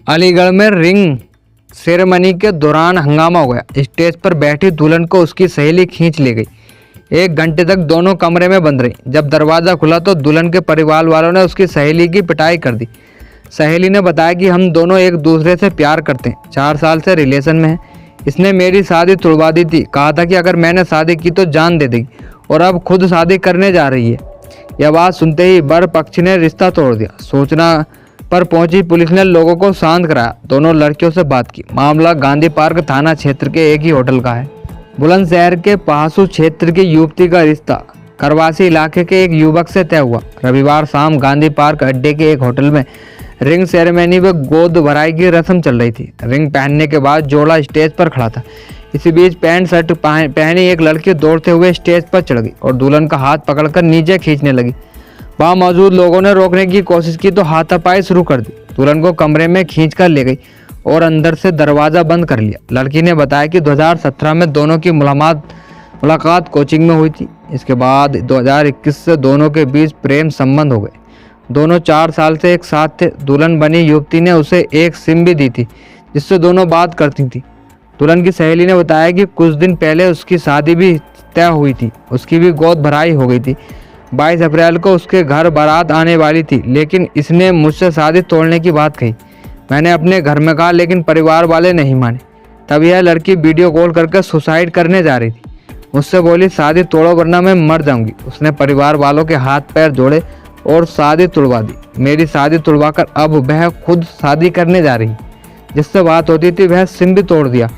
अलीगढ़ में ring ceremony के दौरान हंगामा हो गया। स्टेज पर बैठी दुल्हन को उसकी सहेली खींच ले गई। 1 घंटे तक दोनों कमरे में बंद रही। जब दरवाज़ा खुला तो दुल्हन के परिवार वालों ने उसकी सहेली की पिटाई कर दी। सहेली ने बताया कि हम दोनों एक दूसरे से प्यार करते हैं, 4 साल से रिलेशन में हैं। इसने मेरी शादी तुड़वा दी थी, कहा था कि अगर मैंने शादी की तो जान दे देगी और अब खुद शादी करने जा रही है। यह बात सुनते ही वर पक्ष ने रिश्ता तोड़ दिया। सूचना पर पहुंची पुलिस ने लोगों को शांत कराया। दोनों लड़कियों से बात की। मामला गांधी पार्क थाना क्षेत्र के एक ही होटल का है। बुलंदशहर के पहासू क्षेत्र की युवती का रिश्ता करवासी इलाके के एक युवक से तय हुआ। रविवार शाम गांधी पार्क अड्डे के एक होटल में रिंग सेरेमनी व गोद भराई की रस्म चल रही थी। रिंग पहनने के बाद जोड़ा स्टेज पर खड़ा था। इसी बीच पैंट शर्ट पहनी एक लड़की दौड़ते हुए स्टेज पर चढ़ गई और दुल्हन का हाथ पकड़कर नीचे खींचने लगी। वहां मौजूद लोगों ने रोकने की कोशिश की तो हाथापाई शुरू कर दी। दुल्हन को कमरे में खींचकर ले गई और अंदर से दरवाज़ा बंद कर लिया। लड़की ने बताया कि 2017 में दोनों की मुलाकात कोचिंग में हुई थी। इसके बाद 2021 से दोनों के बीच प्रेम संबंध हो गए। दोनों 4 साल से एक साथ थे। दुल्हन बनी युवती ने उसे एक सिम भी दी थी जिससे दोनों बात करती थी। दुल्हन की सहेली ने बताया कि कुछ दिन पहले उसकी शादी भी तय हुई थी, उसकी भी गोद भराई हो गई थी। 22 अप्रैल को उसके घर बारात आने वाली थी, लेकिन इसने मुझसे शादी तोड़ने की बात कही। मैंने अपने घर में कहा, लेकिन परिवार वाले नहीं माने। तब यह लड़की वीडियो कॉल करके सुसाइड करने जा रही थी। मुझसे बोली, शादी तोड़ो वरना मैं मर जाऊंगी। उसने परिवार वालों के हाथ पैर जोड़े और शादी तुड़वा दी। मेरी शादी तुड़वाकर अब वह खुद शादी करने जा रही। जिससे बात होती थी वह सिम भी तोड़ दिया।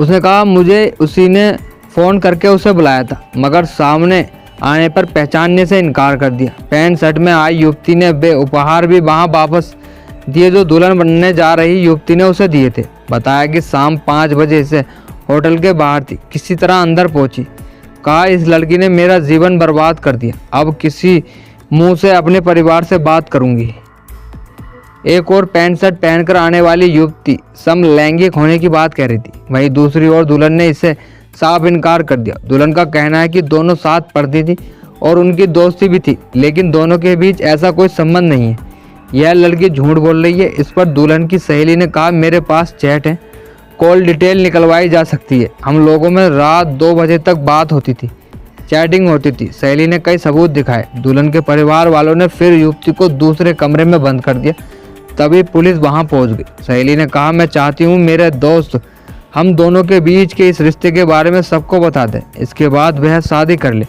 उसने कहा, मुझे उसी ने फ़ोन करके उसे बुलाया था, मगर सामने आने पर पहचानने से इनकार कर दिया। पैंट शर्ट में आई युवती ने वे उपहार भी वहां वापस दिए जो दुल्हन बनने जा रही युवती ने उसे दिए थे। बताया कि शाम 5 बजे से होटल के बाहर थी, किसी तरह अंदर पहुंची। कहा, इस लड़की ने मेरा जीवन बर्बाद कर दिया, अब किसी मुंह से अपने परिवार से बात करूंगी। एक और पैंट शर्ट पहनकर आने वाली युवती समलैंगिक होने की बात कह रही थी। वहीं दूसरी ओर दुल्हन ने इसे साफ इनकार कर दिया। दुल्हन का कहना है कि दोनों साथ पढ़ती थी और उनकी दोस्ती भी थी, लेकिन दोनों के बीच ऐसा कोई संबंध नहीं है। यह लड़की झूठ बोल रही है। इस पर दुल्हन की सहेली ने कहा, मेरे पास चैट है, कॉल डिटेल निकलवाई जा सकती है। हम लोगों में रात 2 बजे तक बात होती थी, चैटिंग होती थी। सहेली ने कई सबूत दिखाए। दुल्हन के परिवार वालों ने फिर युवती को दूसरे कमरे में बंद कर दिया। तभी पुलिस वहां पहुंच गई। सहेली ने कहा, मैं चाहती हूँ मेरे दोस्त हम दोनों के बीच के इस रिश्ते के बारे में सबको बता दें, इसके बाद वह शादी कर ले।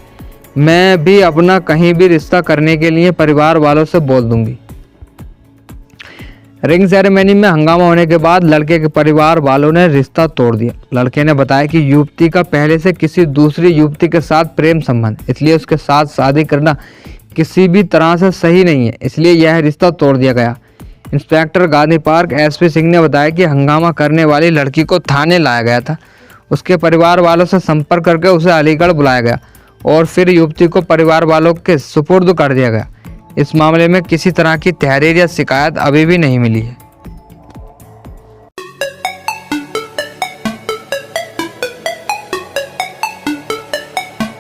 मैं भी अपना कहीं भी रिश्ता करने के लिए परिवार वालों से बोल दूंगी। रिंग सेरेमनी में हंगामा होने के बाद लड़के के परिवार वालों ने रिश्ता तोड़ दिया। लड़के ने बताया कि युवती का पहले से किसी दूसरी युवती के साथ प्रेम संबंध, इसलिए उसके साथ शादी करना किसी भी तरह से सही नहीं है, इसलिए यह रिश्ता तोड़ दिया गया। Inspector Gandhi park SP Singh ने बताया कि हंगामा करने वाली लड़की को थाने लाया गया था। उसके परिवार वालों से संपर्क करके उसे अलीगढ़ बुलाया गया और फिर युवती को परिवार वालों के सुपुर्द कर दिया गया। इस मामले में किसी तरह की तहरीर या शिकायत अभी भी नहीं मिली है।